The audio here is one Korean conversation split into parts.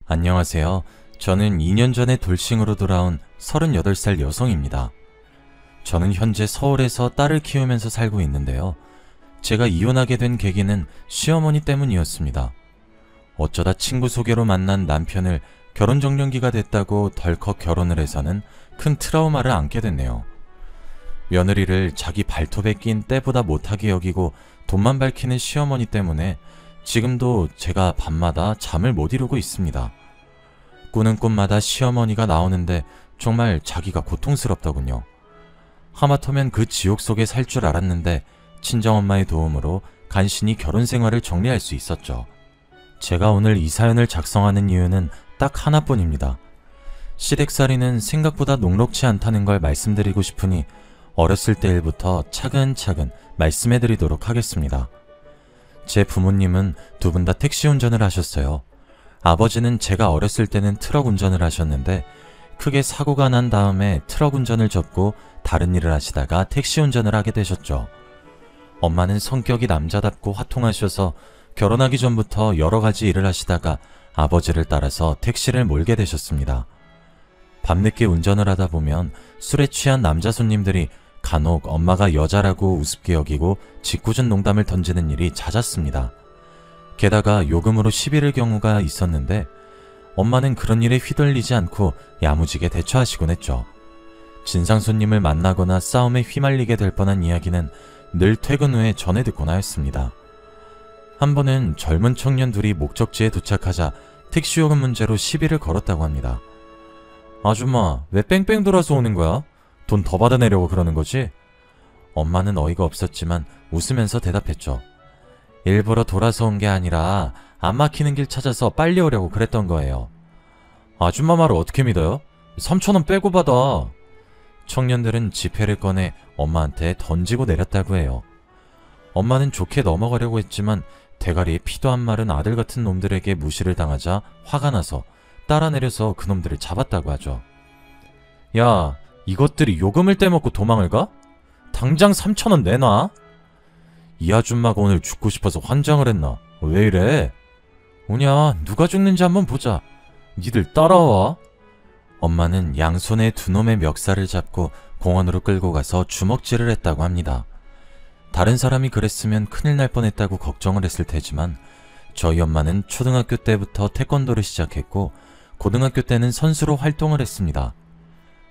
안녕하세요. 저는 2년 전에 돌싱으로 돌아온 38살 여성입니다. 저는 현재 서울에서 딸을 키우면서 살고 있는데요. 제가 이혼하게 된 계기는 시어머니 때문이었습니다. 어쩌다 친구 소개로 만난 남편을 결혼정년기가 됐다고 덜컥 결혼을 해서는 큰 트라우마를 안게 됐네요. 며느리를 자기 발톱에 낀 때보다 못하게 여기고 돈만 밝히는 시어머니 때문에 지금도 제가 밤마다 잠을 못 이루고 있습니다. 꾸는 꿈마다 시어머니가 나오는데 정말 자기가 고통스럽더군요. 하마터면 그 지옥 속에 살 줄 알았는데 친정엄마의 도움으로 간신히 결혼 생활을 정리할 수 있었죠. 제가 오늘 이 사연을 작성하는 이유는 딱 하나뿐입니다. 시댁살이는 생각보다 녹록지 않다는 걸 말씀드리고 싶으니 어렸을 때 일부터 차근차근 말씀해드리도록 하겠습니다. 제 부모님은 두 분 다 택시 운전을 하셨어요. 아버지는 제가 어렸을 때는 트럭 운전을 하셨는데 크게 사고가 난 다음에 트럭 운전을 접고 다른 일을 하시다가 택시 운전을 하게 되셨죠. 엄마는 성격이 남자답고 화통하셔서 결혼하기 전부터 여러 가지 일을 하시다가 아버지를 따라서 택시를 몰게 되셨습니다. 밤늦게 운전을 하다 보면 술에 취한 남자 손님들이 간혹 엄마가 여자라고 우습게 여기고 짓궂은 농담을 던지는 일이 잦았습니다. 게다가 요금으로 시비를 경우가 있었는데 엄마는 그런 일에 휘둘리지 않고 야무지게 대처하시곤 했죠. 진상 손님을 만나거나 싸움에 휘말리게 될 뻔한 이야기는 늘 퇴근 후에 전해 듣곤 하였습니다. 한 번은 젊은 청년 둘이 목적지에 도착하자 택시 요금 문제로 시비를 걸었다고 합니다. 아줌마, 왜 뺑뺑 돌아서 오는 거야? 돈 더 받아내려고 그러는 거지? 엄마는 어이가 없었지만 웃으면서 대답했죠. 일부러 돌아서 온 게 아니라 안 막히는 길 찾아서 빨리 오려고 그랬던 거예요. 아줌마 말을 어떻게 믿어요? 3,000원 빼고 받아. 청년들은 지폐를 꺼내 엄마한테 던지고 내렸다고 해요. 엄마는 좋게 넘어가려고 했지만 대가리에 피도 안 마른 아들 같은 놈들에게 무시를 당하자 화가 나서 따라 내려서 그놈들을 잡았다고 하죠. 야, 이것들이 요금을 떼먹고 도망을 가? 당장 3,000원 내놔. 이 아줌마가 오늘 죽고 싶어서 환장을 했나? 왜 이래? 오냐, 누가 죽는지 한번 보자. 니들 따라와. 엄마는 양손에 두 놈의 멱살을 잡고 공원으로 끌고 가서 주먹질을 했다고 합니다. 다른 사람이 그랬으면 큰일 날 뻔했다고 걱정을 했을 테지만 저희 엄마는 초등학교 때부터 태권도를 시작했고 고등학교 때는 선수로 활동을 했습니다.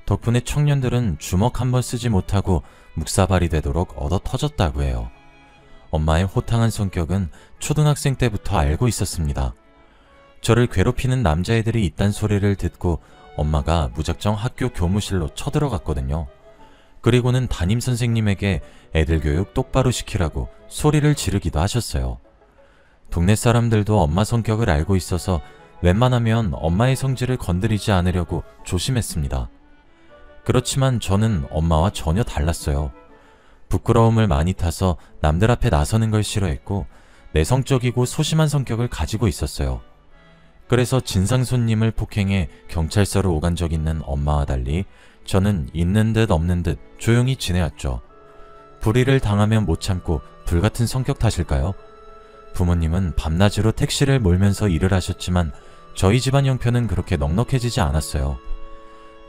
덕분에 청년들은 주먹 한 번 쓰지 못하고 묵사발이 되도록 얻어 터졌다고 해요. 엄마의 호탕한 성격은 초등학생 때부터 알고 있었습니다. 저를 괴롭히는 남자애들이 있단 소리를 듣고 엄마가 무작정 학교 교무실로 쳐들어갔거든요. 그리고는 담임선생님에게 애들 교육 똑바로 시키라고 소리를 지르기도 하셨어요. 동네 사람들도 엄마 성격을 알고 있어서 웬만하면 엄마의 성질을 건드리지 않으려고 조심했습니다. 그렇지만 저는 엄마와 전혀 달랐어요. 부끄러움을 많이 타서 남들 앞에 나서는 걸 싫어했고 내성적이고 소심한 성격을 가지고 있었어요. 그래서 진상 손님을 폭행해 경찰서로 오간 적 있는 엄마와 달리 저는 있는 듯 없는 듯 조용히 지내왔죠. 불의를 당하면 못 참고 불같은 성격 탓일까요? 부모님은 밤낮으로 택시를 몰면서 일을 하셨지만 저희 집안 형편은 그렇게 넉넉해지지 않았어요.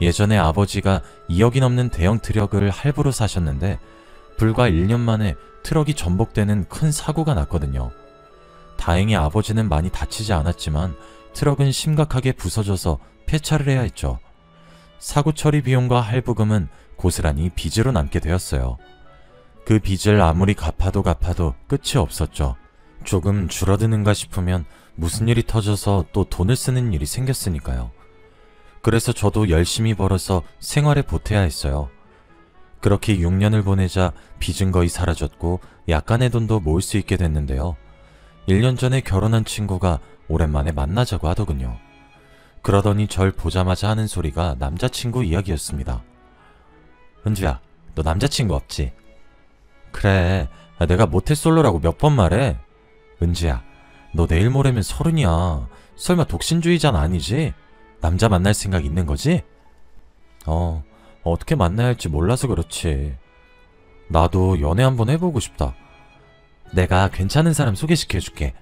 예전에 아버지가 2억이 넘는 대형 트럭을 할부로 사셨는데 불과 1년 만에 트럭이 전복되는 큰 사고가 났거든요. 다행히 아버지는 많이 다치지 않았지만 트럭은 심각하게 부서져서 폐차를 해야 했죠. 사고 처리 비용과 할부금은 고스란히 빚으로 남게 되었어요. 그 빚을 아무리 갚아도 끝이 없었죠. 조금 줄어드는가 싶으면 무슨 일이 터져서 또 돈을 쓰는 일이 생겼으니까요. 그래서 저도 열심히 벌어서 생활에 보태야 했어요. 그렇게 6년을 보내자 빚은 거의 사라졌고 약간의 돈도 모을 수 있게 됐는데요. 1년 전에 결혼한 친구가 오랜만에 만나자고 하더군요. 그러더니 절 보자마자 하는 소리가 남자친구 이야기였습니다. 은주야, 너 남자친구 없지? 그래, 내가 모태솔로라고 몇 번 말해? 은주야, 너 내일 모레면 30이야. 설마 독신주의자는 아니지? 남자 만날 생각 있는 거지? 어떻게 만나야 할지 몰라서 그렇지. 나도 연애 한번 해보고 싶다. 내가 괜찮은 사람 소개시켜줄게.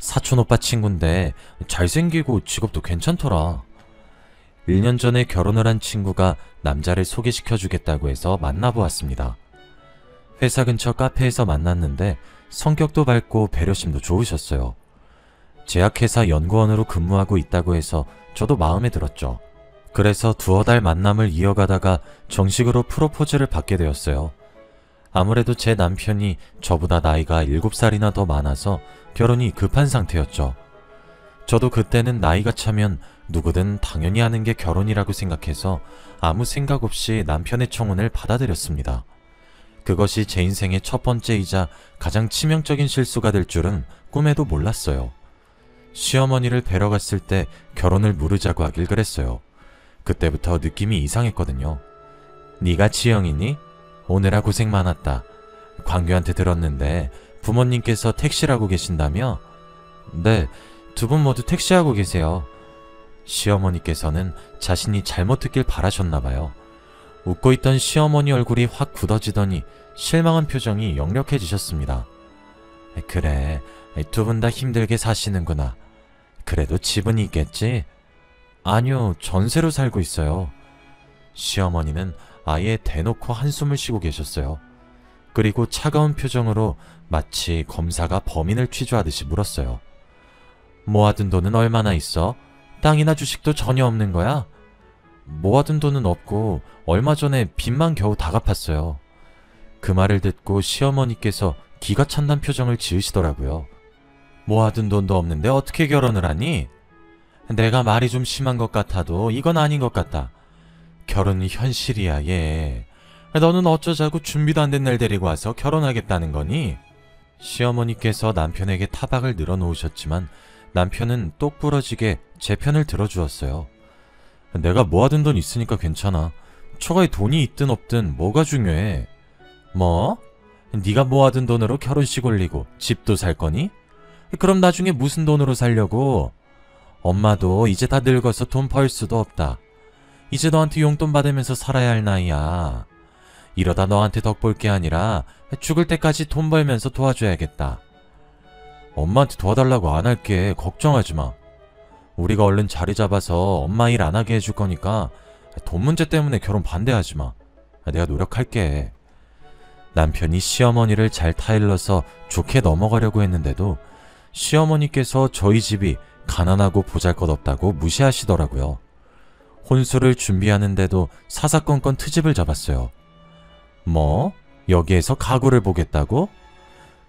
사촌 오빠 친구인데 잘생기고 직업도 괜찮더라. 1년 전에 결혼을 한 친구가 남자를 소개시켜주겠다고 해서 만나보았습니다. 회사 근처 카페에서 만났는데 성격도 밝고 배려심도 좋으셨어요. 제약회사 연구원으로 근무하고 있다고 해서 저도 마음에 들었죠. 그래서 두어 달 만남을 이어가다가 정식으로 프로포즈를 받게 되었어요. 아무래도 제 남편이 저보다 나이가 7살이나 더 많아서 결혼이 급한 상태였죠. 저도 그때는 나이가 차면 누구든 당연히 하는 게 결혼이라고 생각해서 아무 생각 없이 남편의 청혼을 받아들였습니다. 그것이 제 인생의 첫 번째이자 가장 치명적인 실수가 될 줄은 꿈에도 몰랐어요. 시어머니를 뵈러 갔을 때 결혼을 무르자고 하길 그랬어요. 그때부터 느낌이 이상했거든요. 네가 지영이니? 오느라 고생 많았다. 광규한테 들었는데 부모님께서 택시라고 계신다며? 네, 두 분 모두 택시하고 계세요. 시어머니께서는 자신이 잘못 듣길 바라셨나봐요. 웃고 있던 시어머니 얼굴이 확 굳어지더니 실망한 표정이 역력해지셨습니다. 그래, 두 분 다 힘들게 사시는구나. 그래도 집은 있겠지? 아니요, 전세로 살고 있어요. 시어머니는 아예 대놓고 한숨을 쉬고 계셨어요. 그리고 차가운 표정으로 마치 검사가 범인을 취조하듯이 물었어요. 모아둔 돈은 얼마나 있어? 땅이나 주식도 전혀 없는 거야? 모아둔 돈은 없고 얼마 전에 빚만 겨우 다 갚았어요. 그 말을 듣고 시어머니께서 기가 찬단 표정을 지으시더라고요. 모아둔 돈도 없는데 어떻게 결혼을 하니? 내가 말이 좀 심한 것 같아도 이건 아닌 것 같다. 결혼이 현실이야, 얘. 너는 어쩌자고 준비도 안 된 날 데리고 와서 결혼하겠다는 거니? 시어머니께서 남편에게 타박을 늘어놓으셨지만 남편은 똑부러지게 제 편을 들어주었어요. 내가 모아둔 돈 있으니까 괜찮아. 초가에 돈이 있든 없든 뭐가 중요해. 뭐? 네가 모아둔 돈으로 결혼식 올리고 집도 살 거니? 그럼 나중에 무슨 돈으로 살려고? 엄마도 이제 다 늙어서 돈 벌 수도 없다. 이제 너한테 용돈 받으면서 살아야 할 나이야. 이러다 너한테 덕 볼 게 아니라 죽을 때까지 돈 벌면서 도와줘야겠다. 엄마한테 도와달라고 안 할게. 걱정하지 마. 우리가 얼른 자리 잡아서 엄마 일 안 하게 해줄 거니까 돈 문제 때문에 결혼 반대하지 마. 내가 노력할게. 남편이 시어머니를 잘 타일러서 좋게 넘어가려고 했는데도 시어머니께서 저희 집이 가난하고 보잘것없다고 무시하시더라고요. 혼수를 준비하는데도 사사건건 트집을 잡았어요. 뭐? 여기에서 가구를 보겠다고?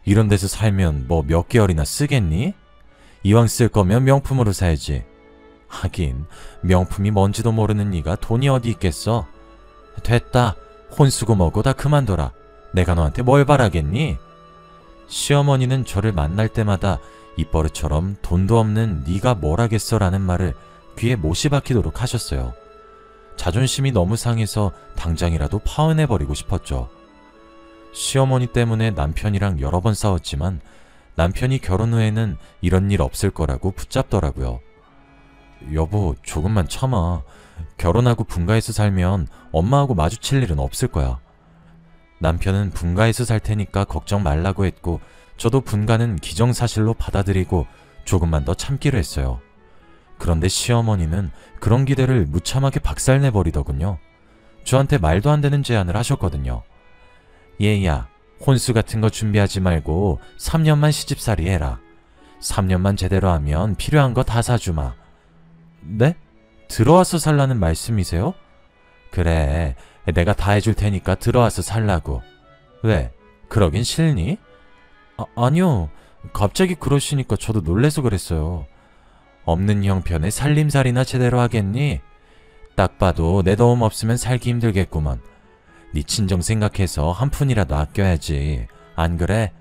이런 데서 살면 뭐 몇 개월이나 쓰겠니? 이왕 쓸 거면 명품으로 사야지. 하긴 명품이 뭔지도 모르는 네가 돈이 어디 있겠어? 됐다. 혼수고 뭐고 다 그만둬라. 내가 너한테 뭘 바라겠니? 시어머니는 저를 만날 때마다 입버릇처럼 돈도 없는 네가 뭘 하겠어 라는 말을 귀에 못이 박히도록 하셨어요. 자존심이 너무 상해서 당장이라도 파혼해버리고 싶었죠. 시어머니 때문에 남편이랑 여러 번 싸웠지만 남편이 결혼 후에는 이런 일 없을 거라고 붙잡더라고요. 여보, 조금만 참아. 결혼하고 분가해서 살면 엄마하고 마주칠 일은 없을 거야. 남편은 분가해서 살 테니까 걱정 말라고 했고 저도 분가는 기정사실로 받아들이고 조금만 더 참기로 했어요. 그런데 시어머니는 그런 기대를 무참하게 박살내버리더군요. 저한테 말도 안 되는 제안을 하셨거든요. 얘야, 혼수 같은 거 준비하지 말고 3년만 시집살이 해라. 3년만 제대로 하면 필요한 거 다 사주마. 네? 들어와서 살라는 말씀이세요? 그래, 내가 다 해줄 테니까 들어와서 살라고. 왜? 그러긴 싫니? 아니요. 갑자기 그러시니까 저도 놀래서 그랬어요. 없는 형편에 살림살이나 제대로 하겠니? 딱 봐도 내 도움 없으면 살기 힘들겠구먼. 네 친정 생각해서 한 푼이라도 아껴야지. 안 그래?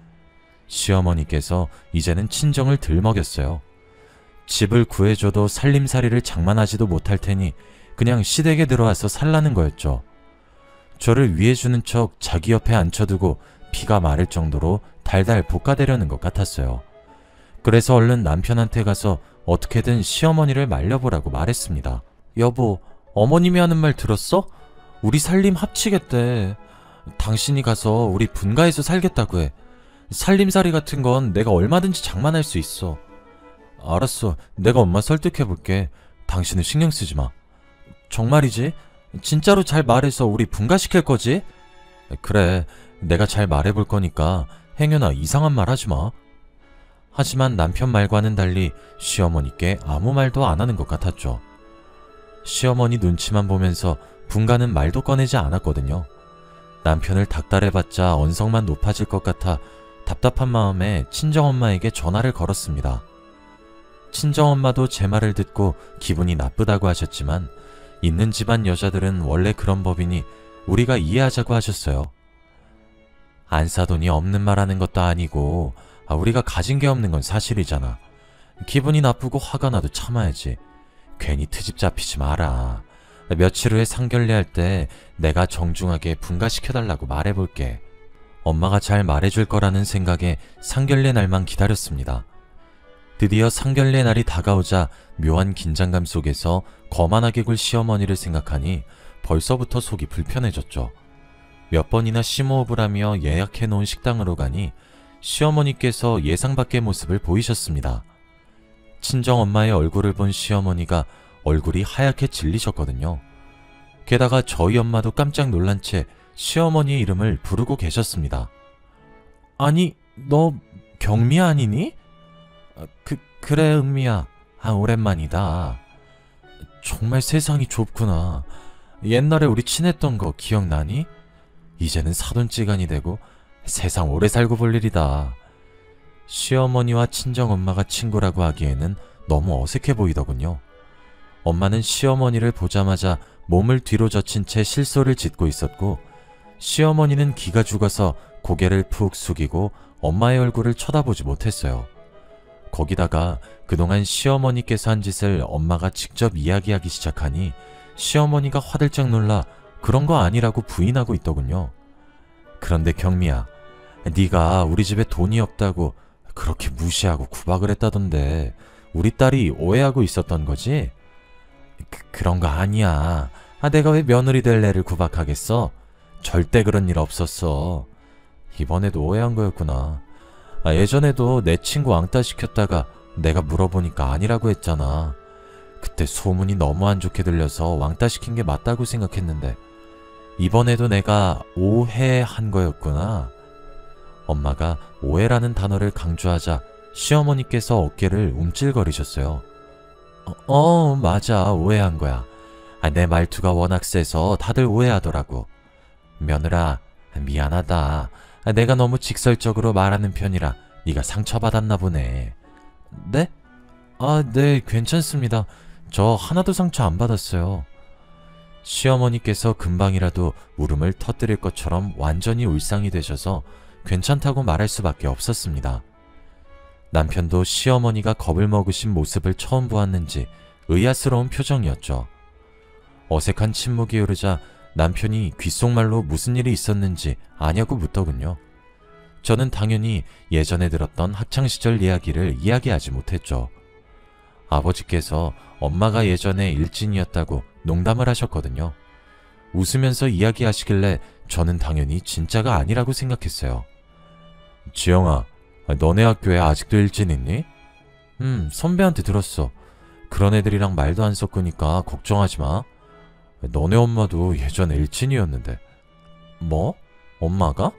시어머니께서 이제는 친정을 덜 먹였어요. 집을 구해줘도 살림살이를 장만하지도 못할 테니 그냥 시댁에 들어와서 살라는 거였죠. 저를 위해주는 척 자기 옆에 앉혀두고 피가 마를 정도로 달달 볶아대려는 것 같았어요. 그래서 얼른 남편한테 가서 어떻게든 시어머니를 말려보라고 말했습니다. 여보, 어머님이 하는 말 들었어? 우리 살림 합치겠대. 당신이 가서 우리 분가해서 살겠다고 해. 살림살이 같은 건 내가 얼마든지 장만할 수 있어. 알았어. 내가 엄마 설득해볼게. 당신은 신경 쓰지 마. 정말이지? 진짜로 잘 말해서 우리 분가시킬 거지? 그래, 내가 잘 말해볼 거니까 행여나 이상한 말 하지 마. 하지만 남편 말과는 달리 시어머니께 아무 말도 안 하는 것 같았죠. 시어머니 눈치만 보면서 분가는 말도 꺼내지 않았거든요. 남편을 닥달해봤자 언성만 높아질 것 같아 답답한 마음에 친정엄마에게 전화를 걸었습니다. 친정엄마도 제 말을 듣고 기분이 나쁘다고 하셨지만 있는 집안 여자들은 원래 그런 법이니 우리가 이해하자고 하셨어요. 안 사돈이 없는 말 하는 것도 아니고 우리가 가진 게 없는 건 사실이잖아. 기분이 나쁘고 화가 나도 참아야지. 괜히 트집 잡히지 마라. 며칠 후에 상견례 할 때 내가 정중하게 분가시켜달라고 말해볼게. 엄마가 잘 말해줄 거라는 생각에 상견례 날만 기다렸습니다. 드디어 상견례 날이 다가오자 묘한 긴장감 속에서 거만하게 굴 시어머니를 생각하니 벌써부터 속이 불편해졌죠. 몇 번이나 심호흡을 하며 예약해놓은 식당으로 가니 시어머니께서 예상 밖의 모습을 보이셨습니다. 친정엄마의 얼굴을 본 시어머니가 얼굴이 하얗게 질리셨거든요. 게다가 저희 엄마도 깜짝 놀란 채 시어머니의 이름을 부르고 계셨습니다. 아니, 너 경미 아니니? 그래, 은미야. 오랜만이다. 정말 세상이 좁구나. 옛날에 우리 친했던 거 기억나니? 이제는 사돈지간이 되고 세상 오래 살고 볼 일이다. 시어머니와 친정엄마가 친구라고 하기에는 너무 어색해 보이더군요. 엄마는 시어머니를 보자마자 몸을 뒤로 젖힌 채 실소를 짓고 있었고 시어머니는 기가 죽어서 고개를 푹 숙이고 엄마의 얼굴을 쳐다보지 못했어요. 거기다가 그동안 시어머니께서 한 짓을 엄마가 직접 이야기하기 시작하니 시어머니가 화들짝 놀라 그런 거 아니라고 부인하고 있더군요. 그런데 경미야, 네가 우리 집에 돈이 없다고 그렇게 무시하고 구박을 했다던데 우리 딸이 오해하고 있었던 거지? 그런 거 아니야. 내가 왜 며느리 될 애를 구박하겠어? 절대 그런 일 없었어. 이번에도 오해한 거였구나. 예전에도 내 친구 왕따 시켰다가 내가 물어보니까 아니라고 했잖아. 그때 소문이 너무 안 좋게 들려서 왕따 시킨 게 맞다고 생각했는데 이번에도 내가 오해한 거였구나. 엄마가 오해라는 단어를 강조하자 시어머니께서 어깨를 움찔거리셨어요. 맞아. 오해한 거야. 내 말투가 워낙 세서 다들 오해하더라고. 며느라, 미안하다. 내가 너무 직설적으로 말하는 편이라 네가 상처받았나 보네. 네? 네, 괜찮습니다. 저 하나도 상처 안 받았어요. 시어머니께서 금방이라도 울음을 터뜨릴 것처럼 완전히 울상이 되셔서 괜찮다고 말할 수밖에 없었습니다. 남편도 시어머니가 겁을 먹으신 모습을 처음 보았는지 의아스러운 표정이었죠. 어색한 침묵이 흐르자 남편이 귓속말로 무슨 일이 있었는지 아냐고 묻더군요. 저는 당연히 예전에 들었던 학창시절 이야기를 이야기하지 못했죠. 아버지께서 엄마가 예전에 일진이었다고 농담을 하셨거든요. 웃으면서 이야기하시길래 저는 당연히 진짜가 아니라고 생각했어요. 지영아, 너네 학교에 아직도 일진 있니? 선배한테 들었어. 그런 애들이랑 말도 안 섞으니까 걱정하지 마. 너네 엄마도 예전에 일진이었는데. 뭐? 엄마가?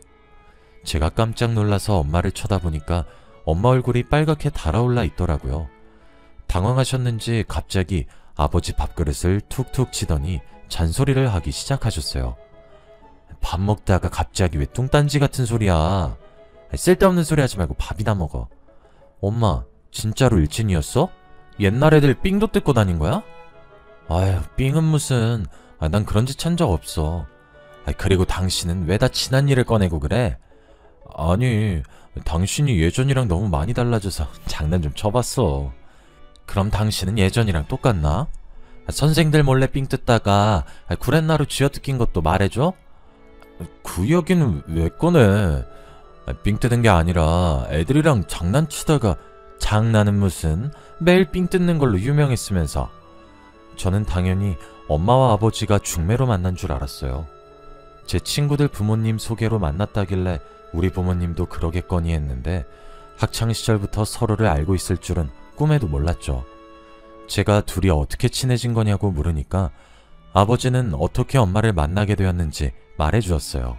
제가 깜짝 놀라서 엄마를 쳐다보니까 엄마 얼굴이 빨갛게 달아올라 있더라고요. 당황하셨는지 갑자기 아버지 밥그릇을 툭툭 치더니 잔소리를 하기 시작하셨어요. 밥 먹다가 갑자기 왜 뚱딴지 같은 소리야. 쓸데없는 소리 하지 말고 밥이나 먹어. 엄마, 진짜로 일진이었어? 옛날 애들 삥도 뜯고 다닌 거야? 아휴, 삥은 무슨. 난 그런 짓 한 적 없어. 그리고 당신은 왜 다 지난 일을 꺼내고 그래? 아니, 당신이 예전이랑 너무 많이 달라져서 장난 좀 쳐봤어. 그럼 당신은 예전이랑 똑같나? 선생들 몰래 삥 뜯다가 구렛나루 쥐어뜯긴 것도 말해줘? 그 이야기는 왜 꺼내? 삥 뜯은 게 아니라 애들이랑 장난치다가. 장난은 무슨, 매일 삥 뜯는 걸로 유명했으면서. 저는 당연히 엄마와 아버지가 중매로 만난 줄 알았어요. 제 친구들 부모님 소개로 만났다길래 우리 부모님도 그러겠거니 했는데 학창시절부터 서로를 알고 있을 줄은 꿈에도 몰랐죠. 제가 둘이 어떻게 친해진 거냐고 물으니까 아버지는 어떻게 엄마를 만나게 되었는지 말해주었어요.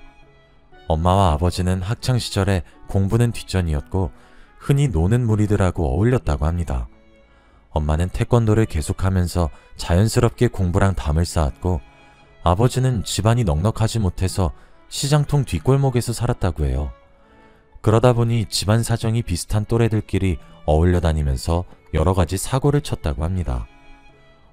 엄마와 아버지는 학창시절에 공부는 뒷전이었고 흔히 노는 무리들하고 어울렸다고 합니다. 엄마는 태권도를 계속하면서 자연스럽게 공부랑 담을 쌓았고 아버지는 집안이 넉넉하지 못해서 시장통 뒷골목에서 살았다고 해요. 그러다 보니 집안 사정이 비슷한 또래들끼리 어울려 다니면서 여러 가지 사고를 쳤다고 합니다.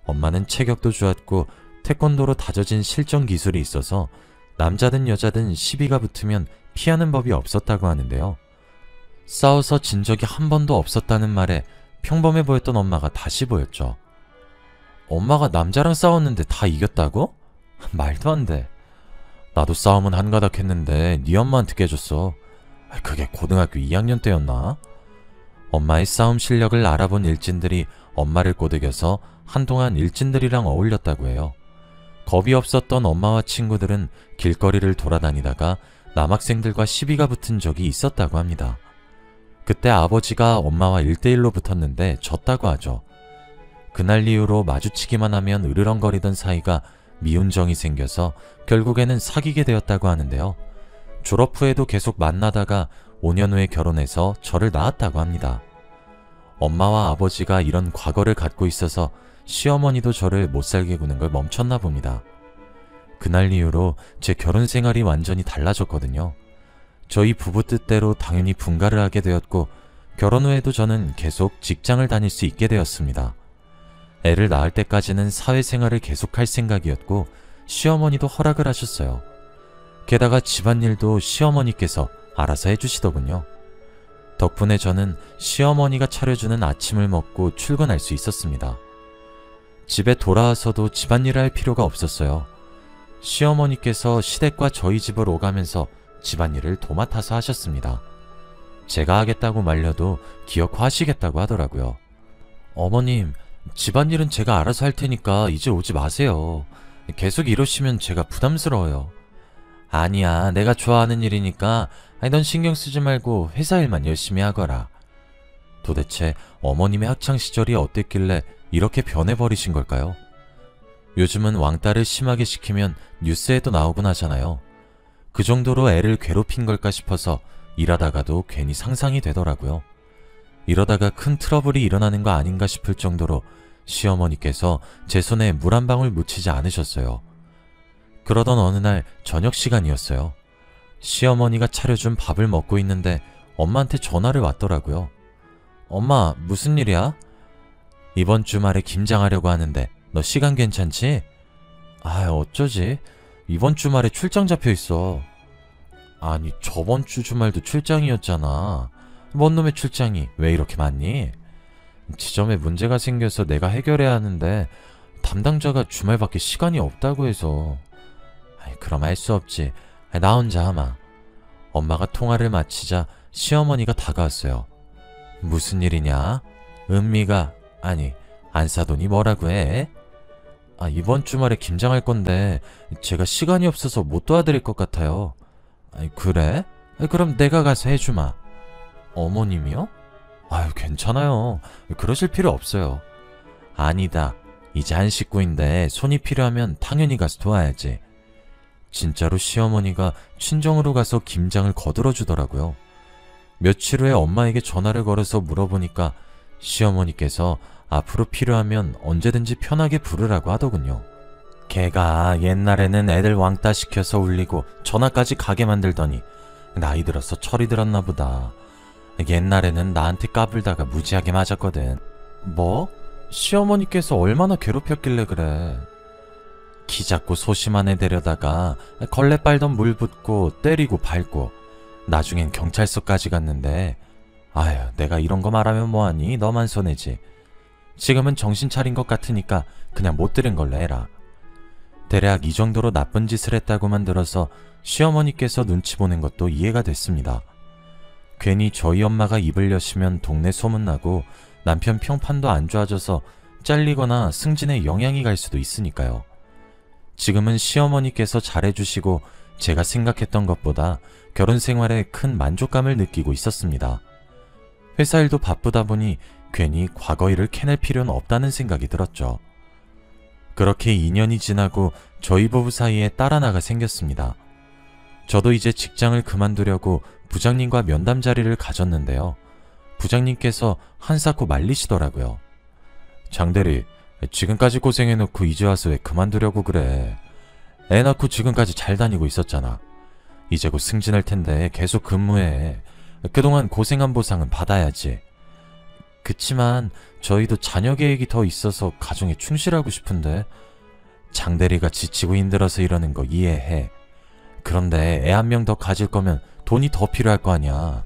엄마는 체격도 좋았고 태권도로 다져진 실전 기술이 있어서 남자든 여자든 시비가 붙으면 피하는 법이 없었다고 하는데요. 싸워서 진 적이 한 번도 없었다는 말에 평범해 보였던 엄마가 다시 보였죠. 엄마가 남자랑 싸웠는데 다 이겼다고? 말도 안 돼. 나도 싸움은 한가닥 했는데 네 엄마한테 깨졌어. 그게 고등학교 2학년 때였나? 엄마의 싸움 실력을 알아본 일진들이 엄마를 꼬드겨서 한동안 일진들이랑 어울렸다고 해요. 겁이 없었던 엄마와 친구들은 길거리를 돌아다니다가 남학생들과 시비가 붙은 적이 있었다고 합니다. 그때 아버지가 엄마와 1대1로 붙었는데 졌다고 하죠. 그날 이후로 마주치기만 하면 으르렁거리던 사이가 미운 정이 생겨서 결국에는 사귀게 되었다고 하는데요. 졸업 후에도 계속 만나다가 5년 후에 결혼해서 저를 낳았다고 합니다. 엄마와 아버지가 이런 과거를 갖고 있어서 시어머니도 저를 못살게 구는 걸 멈췄나 봅니다. 그날 이후로 제 결혼 생활이 완전히 달라졌거든요. 저희 부부 뜻대로 당연히 분가를 하게 되었고 결혼 후에도 저는 계속 직장을 다닐 수 있게 되었습니다. 애를 낳을 때까지는 사회생활을 계속할 생각이었고 시어머니도 허락을 하셨어요. 게다가 집안일도 시어머니께서 알아서 해주시더군요. 덕분에 저는 시어머니가 차려주는 아침을 먹고 출근할 수 있었습니다. 집에 돌아와서도 집안일을 할 필요가 없었어요. 시어머니께서 시댁과 저희 집을 오가면서 집안일을 도맡아서 하셨습니다. 제가 하겠다고 말려도 기어코하시겠다고 하더라고요. 어머님, 집안일은 제가 알아서 할 테니까 이제 오지 마세요. 계속 이러시면 제가 부담스러워요. 아니야, 내가 좋아하는 일이니까 넌 신경 쓰지 말고 회사 일만 열심히 하거라. 도대체 어머님의 학창시절이 어땠길래 이렇게 변해버리신 걸까요? 요즘은 왕따를 심하게 시키면 뉴스에도 나오곤 하잖아요. 그 정도로 애를 괴롭힌 걸까 싶어서 일하다가도 괜히 상상이 되더라고요. 이러다가 큰 트러블이 일어나는 거 아닌가 싶을 정도로 시어머니께서 제 손에 물 한 방울 묻히지 않으셨어요. 그러던 어느 날 저녁 시간이었어요. 시어머니가 차려준 밥을 먹고 있는데 엄마한테 전화를 왔더라고요. 엄마, 무슨 일이야? 이번 주말에 김장하려고 하는데 너 시간 괜찮지? 어쩌지? 이번 주말에 출장 잡혀있어. 아니, 저번 주 주말도 출장이었잖아. 뭔 놈의 출장이 왜 이렇게 많니? 지점에 문제가 생겨서 내가 해결해야 하는데 담당자가 주말밖에 시간이 없다고 해서. 그럼 할 수 없지. 나 혼자 하마. 엄마가 통화를 마치자 시어머니가 다가왔어요. 무슨 일이냐? 은미가, 아니, 안사돈이 뭐라고 해? 이번 주말에 김장할 건데 제가 시간이 없어서 못 도와드릴 것 같아요. 그래? 그럼 내가 가서 해주마. 어머님이요? 괜찮아요. 그러실 필요 없어요. 아니다. 이제 한 식구인데 손이 필요하면 당연히 가서 도와야지. 진짜로 시어머니가 친정으로 가서 김장을 거들어 주더라고요. 며칠 후에 엄마에게 전화를 걸어서 물어보니까 시어머니께서 앞으로 필요하면 언제든지 편하게 부르라고 하더군요. 걔가 옛날에는 애들 왕따 시켜서 울리고 전화까지 가게 만들더니 나이 들어서 철이 들었나 보다. 옛날에는 나한테 까불다가 무지하게 맞았거든. 뭐? 시어머니께서 얼마나 괴롭혔길래 그래. 키 작고 소심한 애 데려다가 걸레 빨던 물 붓고 때리고 밟고 나중엔 경찰서까지 갔는데 내가 이런 거 말하면 뭐하니? 너만 손해지. 지금은 정신 차린 것 같으니까 그냥 못 들은 걸로 해라. 대략 이 정도로 나쁜 짓을 했다고만 들어서 시어머니께서 눈치 보는 것도 이해가 됐습니다. 괜히 저희 엄마가 입을 여시면 동네 소문나고 남편 평판도 안 좋아져서 잘리거나 승진에 영향이 갈 수도 있으니까요. 지금은 시어머니께서 잘해주시고 제가 생각했던 것보다 결혼 생활에 큰 만족감을 느끼고 있었습니다. 회사 일도 바쁘다 보니 괜히 과거 일을 캐낼 필요는 없다는 생각이 들었죠. 그렇게 2년이 지나고 저희 부부 사이에 딸 하나가 생겼습니다. 저도 이제 직장을 그만두려고 부장님과 면담 자리를 가졌는데요. 부장님께서 한사코 말리시더라고요. 장대리, 지금까지 고생해놓고 이제 와서 왜 그만두려고 그래. 애 낳고 지금까지 잘 다니고 있었잖아. 이제 곧 승진할 텐데 계속 근무해. 그동안 고생한 보상은 받아야지. 그치만 저희도 자녀 계획이 더 있어서 가정에 충실하고 싶은데. 장대리가 지치고 힘들어서 이러는 거 이해해. 그런데 애 한 명 더 가질 거면 돈이 더 필요할 거 아니야.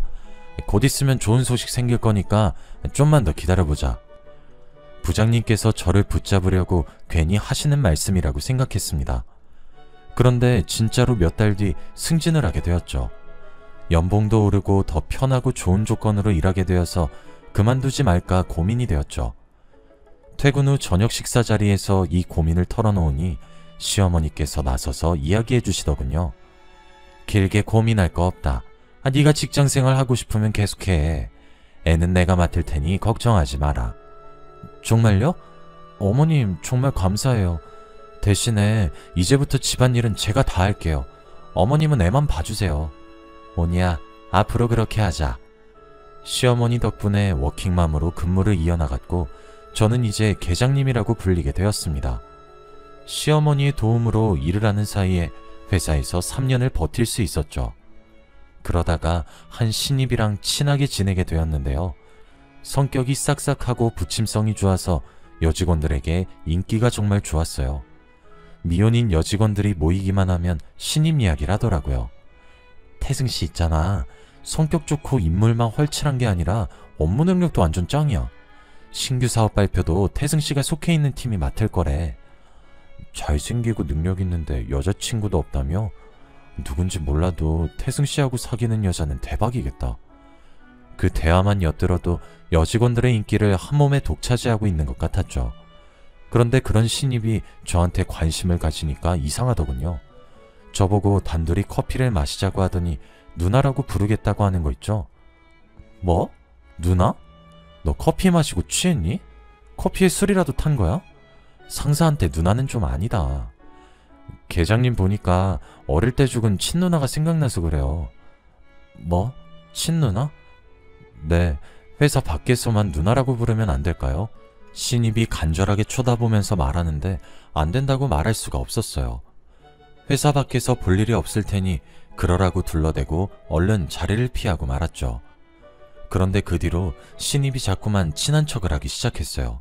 곧 있으면 좋은 소식 생길 거니까 좀만 더 기다려보자. 부장님께서 저를 붙잡으려고 괜히 하시는 말씀이라고 생각했습니다. 그런데 진짜로 몇 달 뒤 승진을 하게 되었죠. 연봉도 오르고 더 편하고 좋은 조건으로 일하게 되어서 그만두지 말까 고민이 되었죠. 퇴근 후 저녁 식사 자리에서 이 고민을 털어놓으니 시어머니께서 나서서 이야기해 주시더군요. 길게 고민할 거 없다. 네가 직장생활 하고 싶으면 계속해. 애는 내가 맡을 테니 걱정하지 마라. 정말요? 어머님 정말 감사해요. 대신에 이제부터 집안일은 제가 다 할게요. 어머님은 애만 봐주세요. 오니야, 앞으로 그렇게 하자. 시어머니 덕분에 워킹맘으로 근무를 이어나갔고 저는 이제 계장님이라고 불리게 되었습니다. 시어머니의 도움으로 일을 하는 사이에 회사에서 3년을 버틸 수 있었죠. 그러다가 한 신입이랑 친하게 지내게 되었는데요. 성격이 싹싹하고 부침성이 좋아서 여직원들에게 인기가 정말 좋았어요. 미혼인 여직원들이 모이기만 하면 신입 이야기를 하더라고요. 태승씨 있잖아. 성격 좋고 인물만 헐칠한 게 아니라 업무 능력도 완전 짱이야. 신규 사업 발표도 태승씨가 속해 있는 팀이 맡을 거래. 잘생기고 능력 있는데 여자친구도 없다며? 누군지 몰라도 태승씨하고 사귀는 여자는 대박이겠다. 그 대화만 엿들어도 여직원들의 인기를 한몸에 독차지하고 있는 것 같았죠. 그런데 그런 신입이 저한테 관심을 가지니까 이상하더군요. 저보고 단둘이 커피를 마시자고 하더니 누나라고 부르겠다고 하는 거 있죠. 뭐? 누나? 너 커피 마시고 취했니? 커피에 술이라도 탄 거야? 상사한테 누나는 좀 아니다. 계장님 보니까 어릴 때 죽은 친누나가 생각나서 그래요. 뭐? 친누나? 네, 회사 밖에서만 누나라고 부르면 안 될까요? 신입이 간절하게 쳐다보면서 말하는데 안 된다고 말할 수가 없었어요. 회사 밖에서 볼 일이 없을 테니 그러라고 둘러대고 얼른 자리를 피하고 말았죠. 그런데 그 뒤로 신입이 자꾸만 친한 척을 하기 시작했어요.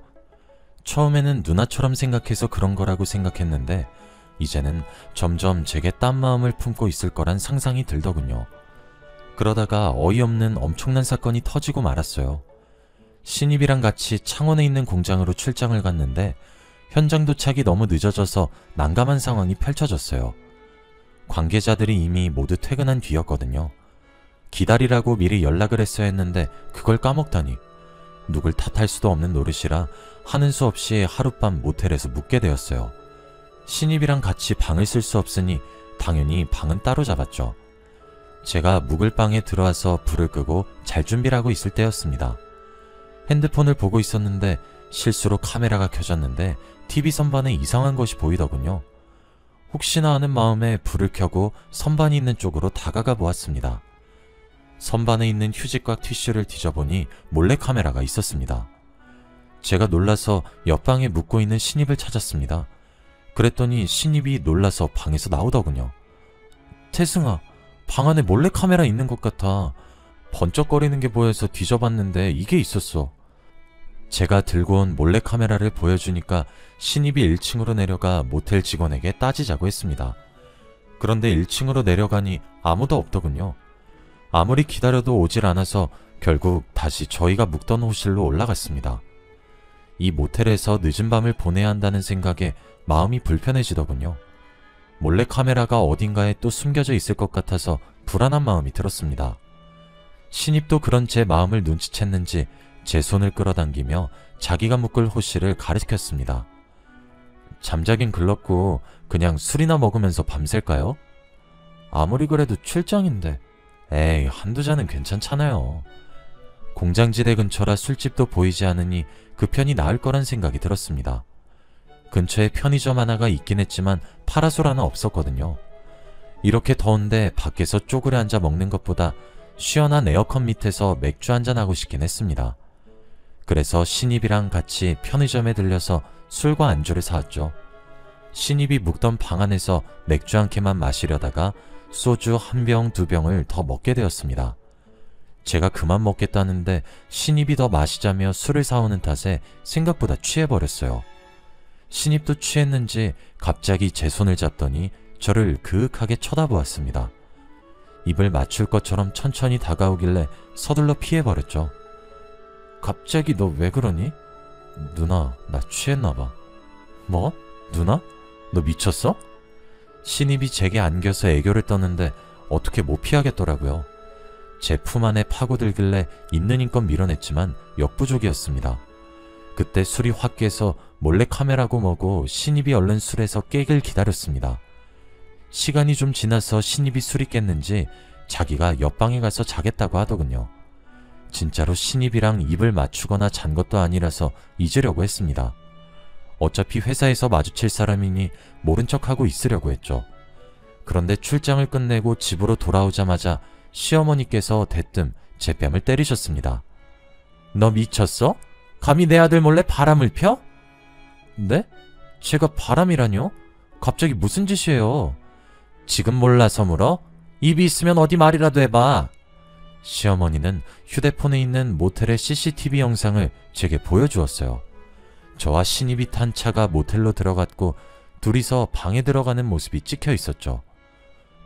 처음에는 누나처럼 생각해서 그런 거라고 생각했는데 이제는 점점 제게 딴 마음을 품고 있을 거란 상상이 들더군요. 그러다가 어이없는 엄청난 사건이 터지고 말았어요. 신입이랑 같이 창원에 있는 공장으로 출장을 갔는데 현장 도착이 너무 늦어져서 난감한 상황이 펼쳐졌어요. 관계자들이 이미 모두 퇴근한 뒤였거든요. 기다리라고 미리 연락을 했어야 했는데 그걸 까먹다니. 누굴 탓할 수도 없는 노릇이라 하는 수 없이 하룻밤 모텔에서 묵게 되었어요. 신입이랑 같이 방을 쓸 수 없으니 당연히 방은 따로 잡았죠. 제가 묵을 방에 들어와서 불을 끄고 잘 준비를 하고 있을 때였습니다. 핸드폰을 보고 있었는데 실수로 카메라가 켜졌는데 TV 선반에 이상한 것이 보이더군요. 혹시나 하는 마음에 불을 켜고 선반이 있는 쪽으로 다가가 보았습니다. 선반에 있는 휴지과 티슈를 뒤져보니 몰래카메라가 있었습니다. 제가 놀라서 옆방에 묵고 있는 신입을 찾았습니다. 그랬더니 신입이 놀라서 방에서 나오더군요. 태승아, 방 안에 몰래카메라 있는 것 같아. 번쩍거리는 게 보여서 뒤져봤는데 이게 있었어. 제가 들고 온 몰래카메라를 보여주니까 신입이 1층으로 내려가 모텔 직원에게 따지자고 했습니다. 그런데 1층으로 내려가니 아무도 없더군요. 아무리 기다려도 오질 않아서 결국 다시 저희가 묵던 호실로 올라갔습니다. 이 모텔에서 늦은 밤을 보내야 한다는 생각에 마음이 불편해지더군요. 몰래카메라가 어딘가에 또 숨겨져 있을 것 같아서 불안한 마음이 들었습니다. 신입도 그런 제 마음을 눈치챘는지 제 손을 끌어당기며 자기가 묵을 호실을 가리켰습니다. 잠자긴 글렀고 그냥 술이나 먹으면서 밤샐까요? 아무리 그래도 출장인데 에이, 한두 잔은 괜찮잖아요. 공장지대 근처라 술집도 보이지 않으니 그 편이 나을 거란 생각이 들었습니다. 근처에 편의점 하나가 있긴 했지만 파라솔 하나 없었거든요. 이렇게 더운데 밖에서 쪼그려 앉아 먹는 것보다 시원한 에어컨 밑에서 맥주 한잔하고 싶긴 했습니다. 그래서 신입이랑 같이 편의점에 들려서 술과 안주를 사왔죠. 신입이 묵던 방 안에서 맥주 한 캔만 마시려다가 소주 한 병, 두 병을 더 먹게 되었습니다. 제가 그만 먹겠다는데 신입이 더 마시자며 술을 사오는 탓에 생각보다 취해버렸어요. 신입도 취했는지 갑자기 제 손을 잡더니 저를 그윽하게 쳐다보았습니다. 입을 맞출 것처럼 천천히 다가오길래 서둘러 피해버렸죠. 갑자기 너 왜 그러니? 누나, 나 취했나봐. 뭐? 누나? 너 미쳤어? 신입이 제게 안겨서 애교를 떴는데 어떻게 못 피하겠더라고요. 제 품 안에 파고들길래 있는 힘껏 밀어냈지만 역부족이었습니다. 그때 술이 확 깨서 몰래 카메라고 뭐고 신입이 얼른 술에서 깨길 기다렸습니다. 시간이 좀 지나서 신입이 술이 깼는지 자기가 옆방에 가서 자겠다고 하더군요. 진짜로 신입이랑 입을 맞추거나 잔 것도 아니라서 잊으려고 했습니다. 어차피 회사에서 마주칠 사람이니 모른 척하고 있으려고 했죠. 그런데 출장을 끝내고 집으로 돌아오자마자 시어머니께서 대뜸 제 뺨을 때리셨습니다. 너 미쳤어? 감히 내 아들 몰래 바람을 펴? 네? 제가 바람이라뇨? 갑자기 무슨 짓이에요? 지금 몰라서 물어? 입이 있으면 어디 말이라도 해봐. 시어머니는 휴대폰에 있는 모텔의 CCTV 영상을 제게 보여주었어요. 저와 신입이 탄 차가 모텔로 들어갔고 둘이서 방에 들어가는 모습이 찍혀 있었죠.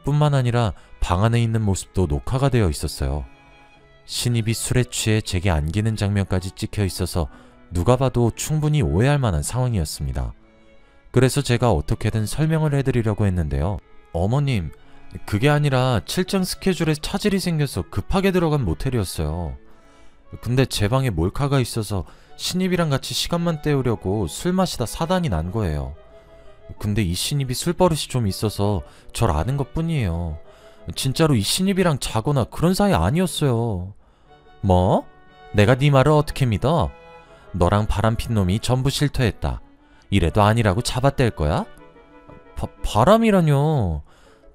뿐만 아니라 방 안에 있는 모습도 녹화가 되어 있었어요. 신입이 술에 취해 제게 안기는 장면까지 찍혀 있어서 누가 봐도 충분히 오해할 만한 상황이었습니다. 그래서 제가 어떻게든 설명을 해드리려고 했는데요. 어머님, 그게 아니라 출장 스케줄에 차질이 생겨서 급하게 들어간 모텔이었어요. 근데 제 방에 몰카가 있어서 신입이랑 같이 시간만 때우려고 술 마시다 사단이 난 거예요. 근데 이 신입이 술버릇이 좀 있어서 절 아는 것 뿐이에요. 진짜로 이 신입이랑 자거나 그런 사이 아니었어요. 뭐? 내가 네 말을 어떻게 믿어? 너랑 바람핀 놈이 전부 실토했다. 이래도 아니라고 잡아댈 거야? 바람이라뇨.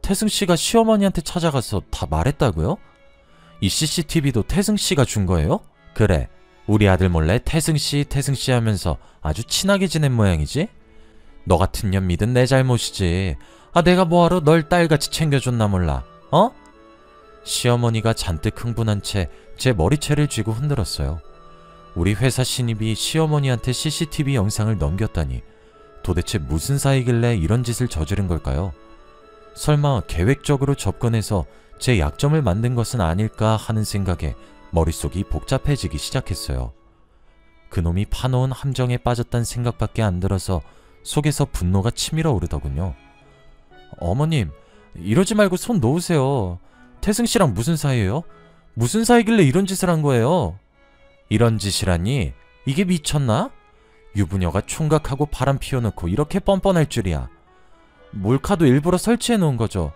태승씨가 시어머니한테 찾아가서 다 말했다고요? 이 CCTV도 태승씨가 준 거예요? 그래, 우리 아들 몰래 태승씨 하면서 아주 친하게 지낸 모양이지? 너 같은 년 믿은 내 잘못이지. 내가 뭐하러 널 딸같이 챙겨줬나 몰라. 어? 시어머니가 잔뜩 흥분한 채 제 머리채를 쥐고 흔들었어요. 우리 회사 신입이 시어머니한테 CCTV 영상을 넘겼다니 도대체 무슨 사이길래 이런 짓을 저지른 걸까요? 설마 계획적으로 접근해서 제 약점을 만든 것은 아닐까 하는 생각에 머릿속이 복잡해지기 시작했어요. 그놈이 파놓은 함정에 빠졌단 생각밖에 안 들어서 속에서 분노가 치밀어 오르더군요. 어머님, 이러지 말고 손 놓으세요. 태승씨랑 무슨 사이예요? 무슨 사이길래 이런 짓을 한 거예요? 이런 짓이라니? 이게 미쳤나? 유부녀가 총각하고 바람 피워놓고 이렇게 뻔뻔할 줄이야. 몰카도 일부러 설치해 놓은 거죠.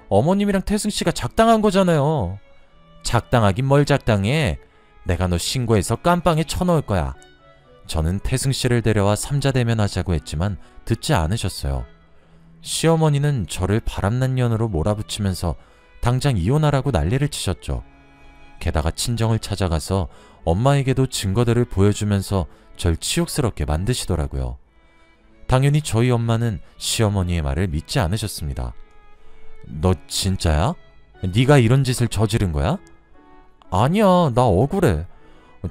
어머님이랑 태승씨가 작당한 거잖아요. 작당하긴 뭘 작당해. 내가 너 신고해서 깜빵에 쳐넣을 거야. 저는 태승씨를 데려와 삼자대면 하자고 했지만 듣지 않으셨어요. 시어머니는 저를 바람난 년으로 몰아붙이면서 당장 이혼하라고 난리를 치셨죠. 게다가 친정을 찾아가서 엄마에게도 증거들을 보여주면서 절 치욕스럽게 만드시더라고요. 당연히 저희 엄마는 시어머니의 말을 믿지 않으셨습니다. 너 진짜야? 네가 이런 짓을 저지른 거야? 아니야, 나 억울해.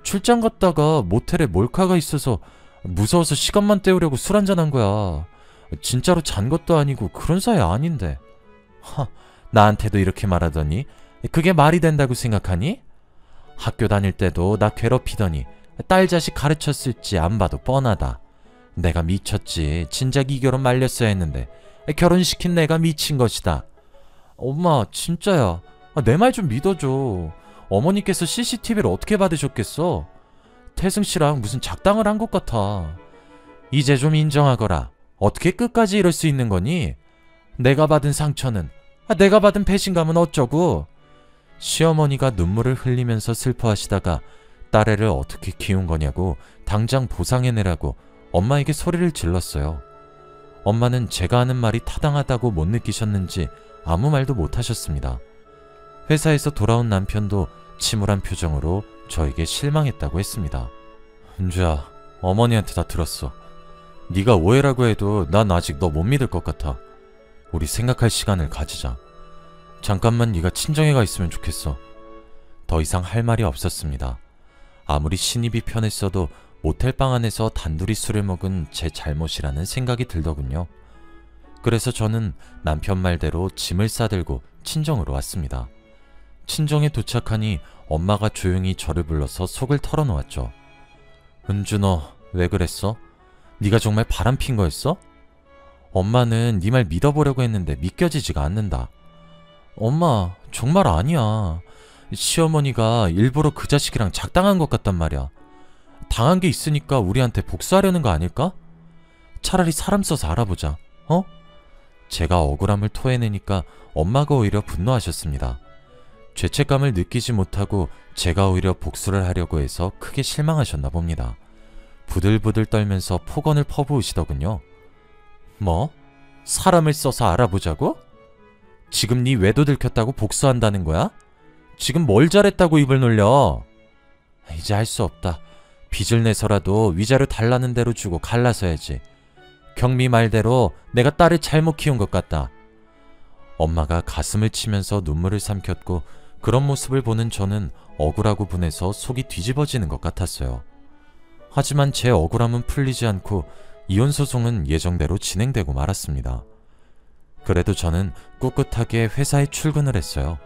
출장 갔다가 모텔에 몰카가 있어서 무서워서 시간만 때우려고 술 한잔한 거야. 진짜로 잔 것도 아니고 그런 사이 아닌데. 나한테도 이렇게 말하더니 그게 말이 된다고 생각하니? 학교 다닐 때도 나 괴롭히더니 딸 자식 가르쳤을지 안 봐도 뻔하다. 내가 미쳤지. 진작 이 결혼 말렸어야 했는데 결혼시킨 내가 미친 것이다. 엄마, 진짜야. 내 말 좀 믿어줘. 어머니께서 CCTV를 어떻게 받으셨겠어? 태승씨랑 무슨 작당을 한 것 같아. 이제 좀 인정하거라. 어떻게 끝까지 이럴 수 있는 거니? 내가 받은 상처는, 내가 받은 배신감은 어쩌고? 시어머니가 눈물을 흘리면서 슬퍼하시다가 딸애를 어떻게 키운 거냐고 당장 보상해내라고 엄마에게 소리를 질렀어요. 엄마는 제가 하는 말이 타당하다고 못 느끼셨는지 아무 말도 못 하셨습니다. 회사에서 돌아온 남편도 침울한 표정으로 저에게 실망했다고 했습니다. 은주야, 어머니한테 다 들었어. 네가 오해라고 해도 난 아직 너 못 믿을 것 같아. 우리 생각할 시간을 가지자. 잠깐만 네가 친정에 있으면 좋겠어. 더 이상 할 말이 없었습니다. 아무리 신입이 편했어도 모텔방 안에서 단둘이 술을 먹은 제 잘못이라는 생각이 들더군요. 그래서 저는 남편 말대로 짐을 싸들고 친정으로 왔습니다. 친정에 도착하니 엄마가 조용히 저를 불러서 속을 털어놓았죠. 은주, 너 왜 그랬어? 네가 정말 바람핀 거였어? 엄마는 네 말 믿어보려고 했는데 믿겨지지가 않는다. 엄마, 정말 아니야. 시어머니가 일부러 그 자식이랑 작당한 것 같단 말이야. 당한 게 있으니까 우리한테 복수하려는 거 아닐까? 차라리 사람 써서 알아보자. 어? 제가 억울함을 토해내니까 엄마가 오히려 분노하셨습니다. 죄책감을 느끼지 못하고 제가 오히려 복수를 하려고 해서 크게 실망하셨나 봅니다. 부들부들 떨면서 폭언을 퍼부으시더군요. 뭐? 사람을 써서 알아보자고? 지금 네 외도 들켰다고 복수한다는 거야? 지금 뭘 잘했다고 입을 놀려? 이제 할 수 없다. 빚을 내서라도 위자료 달라는 대로 주고 갈라서야지. 경미 말대로 내가 딸을 잘못 키운 것 같다. 엄마가 가슴을 치면서 눈물을 삼켰고 그런 모습을 보는 저는 억울하고 분해서 속이 뒤집어지는 것 같았어요. 하지만 제 억울함은 풀리지 않고 이혼 소송은 예정대로 진행되고 말았습니다. 그래도 저는 꿋꿋하게 회사에 출근을 했어요.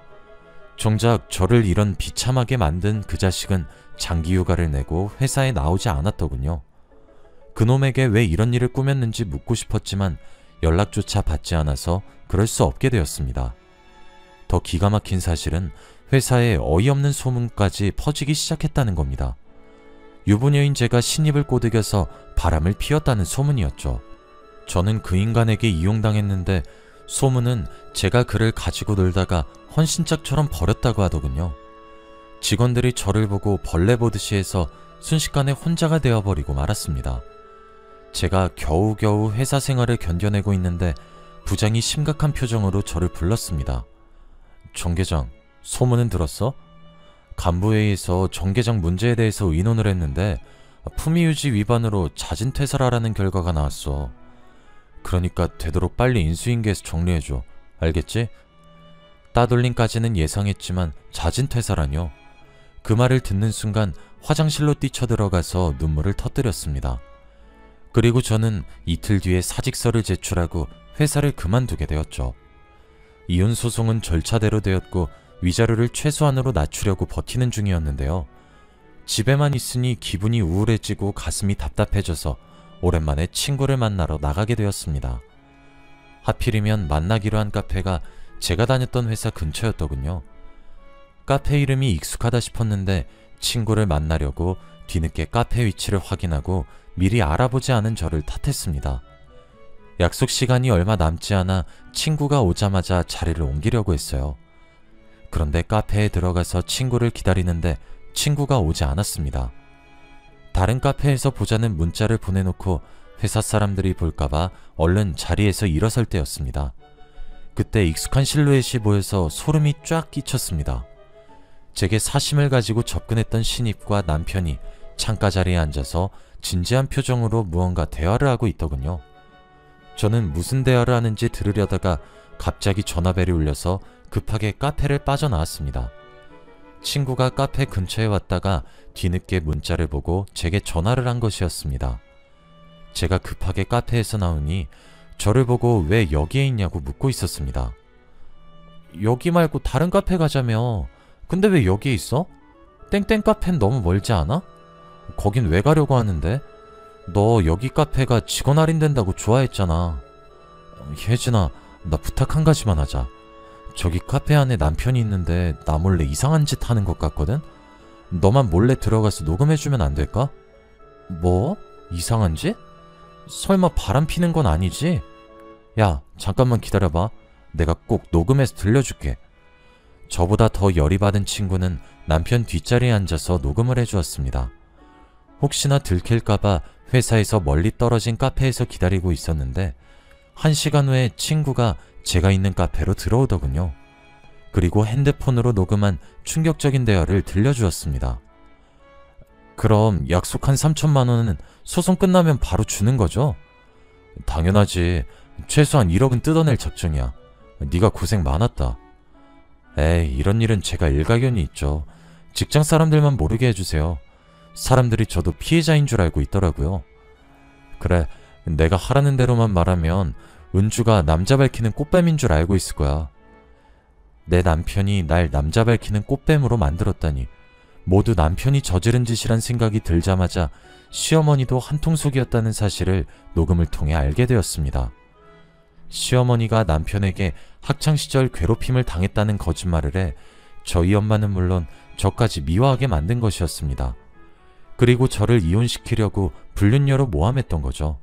정작 저를 이런 비참하게 만든 그 자식은 장기 휴가를 내고 회사에 나오지 않았더군요. 그놈에게 왜 이런 일을 꾸몄는지 묻고 싶었지만 연락조차 받지 않아서 그럴 수 없게 되었습니다. 더 기가 막힌 사실은 회사에 어이없는 소문까지 퍼지기 시작했다는 겁니다. 유부녀인 제가 신입을 꼬드겨서 바람을 피웠다는 소문이었죠. 저는 그 인간에게 이용당했는데 소문은 제가 그를 가지고 놀다가 헌신짝처럼 버렸다고 하더군요. 직원들이 저를 보고 벌레 보듯이 해서 순식간에 혼자가 되어버리고 말았습니다. 제가 겨우겨우 회사 생활을 견뎌내고 있는데 부장이 심각한 표정으로 저를 불렀습니다. 정 계장, 소문은 들었어? 간부회의에서 정 계장 문제에 대해서 의논을 했는데 품위유지 위반으로 자진 퇴사라는 결과가 나왔어. 그러니까 되도록 빨리 인수인계해서 정리해줘. 알겠지? 따돌림까지는 예상했지만 자진 퇴사라뇨. 그 말을 듣는 순간 화장실로 뛰쳐들어가서 눈물을 터뜨렸습니다. 그리고 저는 이틀 뒤에 사직서를 제출하고 회사를 그만두게 되었죠. 이혼 소송은 절차대로 되었고 위자료를 최소한으로 낮추려고 버티는 중이었는데요. 집에만 있으니 기분이 우울해지고 가슴이 답답해져서 오랜만에 친구를 만나러 나가게 되었습니다. 하필이면 만나기로 한 카페가 제가 다녔던 회사 근처였더군요. 카페 이름이 익숙하다 싶었는데 친구를 만나려고 뒤늦게 카페 위치를 확인하고 미리 알아보지 않은 저를 탓했습니다. 약속 시간이 얼마 남지 않아 친구가 오자마자 자리를 옮기려고 했어요. 그런데 카페에 들어가서 친구를 기다리는데 친구가 오지 않았습니다. 다른 카페에서 보자는 문자를 보내놓고 회사 사람들이 볼까봐 얼른 자리에서 일어설 때였습니다. 그때 익숙한 실루엣이 보여서 소름이 쫙 끼쳤습니다. 제게 사심을 가지고 접근했던 신입과 남편이 창가 자리에 앉아서 진지한 표정으로 무언가 대화를 하고 있더군요. 저는 무슨 대화를 하는지 들으려다가 갑자기 전화벨이 울려서 급하게 카페를 빠져나왔습니다. 친구가 카페 근처에 왔다가 뒤늦게 문자를 보고 제게 전화를 한 것이었습니다. 제가 급하게 카페에서 나오니 저를 보고 왜 여기에 있냐고 묻고 있었습니다. 여기 말고 다른 카페 가자며. 근데 왜 여기에 있어? 땡땡 카페는 너무 멀지 않아? 거긴 왜 가려고 하는데? 너 여기 카페가 직원 할인된다고 좋아했잖아. 혜진아, 나 부탁 한 가지만 하자. 저기 카페 안에 남편이 있는데 나 몰래 이상한 짓 하는 것 같거든? 너만 몰래 들어가서 녹음해주면 안 될까? 뭐? 이상한 짓? 설마 바람 피는 건 아니지? 야, 잠깐만 기다려봐. 내가 꼭 녹음해서 들려줄게. 저보다 더 열이 받은 친구는 남편 뒷자리에 앉아서 녹음을 해주었습니다. 혹시나 들킬까봐 회사에서 멀리 떨어진 카페에서 기다리고 있었는데 1시간 후에 친구가 제가 있는 카페로 들어오더군요. 그리고 핸드폰으로 녹음한 충격적인 대화를 들려주었습니다. 그럼 약속한 3천만 원은 소송 끝나면 바로 주는 거죠? 당연하지. 최소한 1억은 뜯어낼 작정이야. 네가 고생 많았다. 에이, 이런 일은 제가 일가견이 있죠. 직장 사람들만 모르게 해주세요. 사람들이 저도 피해자인 줄 알고 있더라고요. 그래, 내가 하라는 대로만 말하면 은주가 남자 밝히는 꽃뱀인 줄 알고 있을 거야. 내 남편이 날 남자 밝히는 꽃뱀으로 만들었다니. 모두 남편이 저지른 짓이란 생각이 들자마자 시어머니도 한통속이었다는 사실을 녹음을 통해 알게 되었습니다. 시어머니가 남편에게 학창시절 괴롭힘을 당했다는 거짓말을 해 저희 엄마는 물론 저까지 미워하게 만든 것이었습니다. 그리고 저를 이혼시키려고 불륜녀로 모함했던 거죠.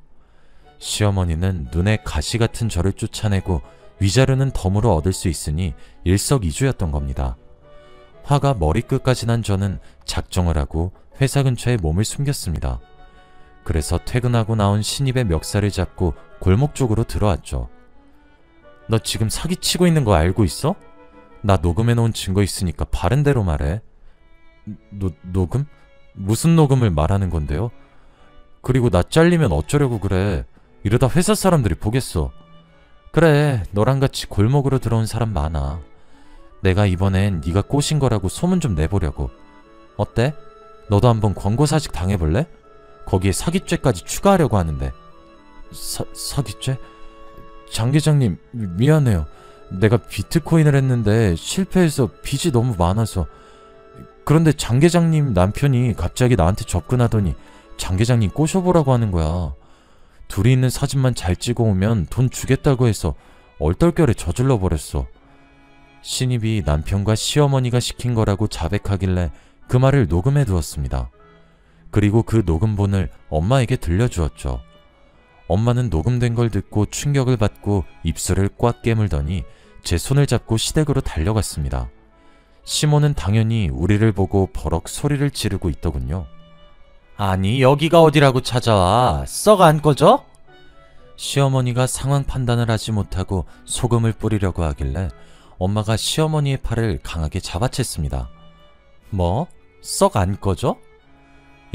시어머니는 눈에 가시 같은 저를 쫓아내고 위자료는 덤으로 얻을 수 있으니 일석이조였던 겁니다. 화가 머리끝까지 난 저는 작정을 하고 회사 근처에 몸을 숨겼습니다. 그래서 퇴근하고 나온 신입의 멱살을 잡고 골목 쪽으로 들어왔죠. 너 지금 사기치고 있는 거 알고 있어? 나 녹음해놓은 증거 있으니까 바른 대로 말해. 녹음? 무슨 녹음을 말하는 건데요? 그리고 나 잘리면 어쩌려고 그래. 이러다 회사 사람들이 보겠어. 그래, 너랑 같이 골목으로 들어온 사람 많아. 내가 이번엔 네가 꼬신 거라고 소문 좀 내보려고. 어때? 너도 한번 권고사직 당해볼래? 거기에 사기죄까지 추가하려고 하는데. 사기죄? 장 계장님, 미안해요. 내가 비트코인을 했는데 실패해서 빚이 너무 많아서. 그런데 장 계장님 남편이 갑자기 나한테 접근하더니 장 계장님 꼬셔보라고 하는 거야. 둘이 있는 사진만 잘 찍어오면 돈 주겠다고 해서 얼떨결에 저질러 버렸어. 신입이 남편과 시어머니가 시킨 거라고 자백하길래 그 말을 녹음해 두었습니다. 그리고 그 녹음본을 엄마에게 들려주었죠. 엄마는 녹음된 걸 듣고 충격을 받고 입술을 꽉 깨물더니 제 손을 잡고 시댁으로 달려갔습니다. 시모는 당연히 우리를 보고 버럭 소리를 지르고 있더군요. 아니, 여기가 어디라고 찾아와. 썩 안 꺼져? 시어머니가 상황 판단을 하지 못하고 소금을 뿌리려고 하길래 엄마가 시어머니의 팔을 강하게 잡아챘습니다. 뭐? 썩 안 꺼져?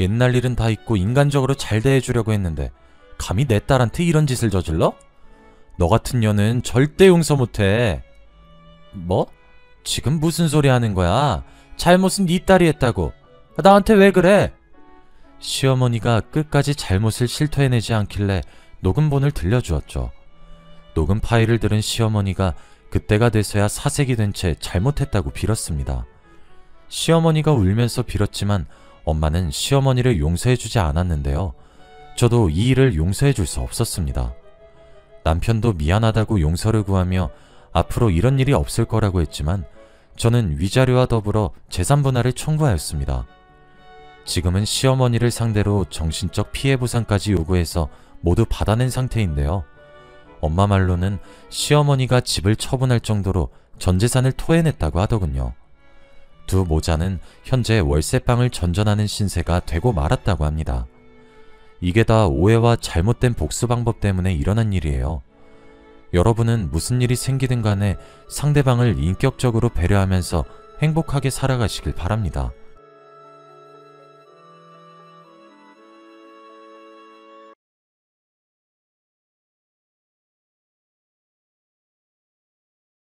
옛날 일은 다 잊고 인간적으로 잘 대해주려고 했는데 감히 내 딸한테 이런 짓을 저질러? 너 같은 년은 절대 용서 못해. 뭐? 지금 무슨 소리 하는 거야? 잘못은 네 딸이 했다고. 나한테 왜 그래? 시어머니가 끝까지 잘못을 실토해내지 않길래 녹음본을 들려주었죠. 녹음 파일을 들은 시어머니가 그때가 돼서야 사색이 된 채 잘못했다고 빌었습니다. 시어머니가 울면서 빌었지만 엄마는 시어머니를 용서해주지 않았는데요. 저도 이 일을 용서해줄 수 없었습니다. 남편도 미안하다고 용서를 구하며 앞으로 이런 일이 없을 거라고 했지만 저는 위자료와 더불어 재산 분할을 청구하였습니다. 지금은 시어머니를 상대로 정신적 피해 보상까지 요구해서 모두 받아낸 상태인데요. 엄마 말로는 시어머니가 집을 처분할 정도로 전 재산을 토해냈다고 하더군요. 두 모자는 현재 월세방을 전전하는 신세가 되고 말았다고 합니다. 이게 다 오해와 잘못된 복수 방법 때문에 일어난 일이에요. 여러분은 무슨 일이 생기든 간에 상대방을 인격적으로 배려하면서 행복하게 살아가시길 바랍니다.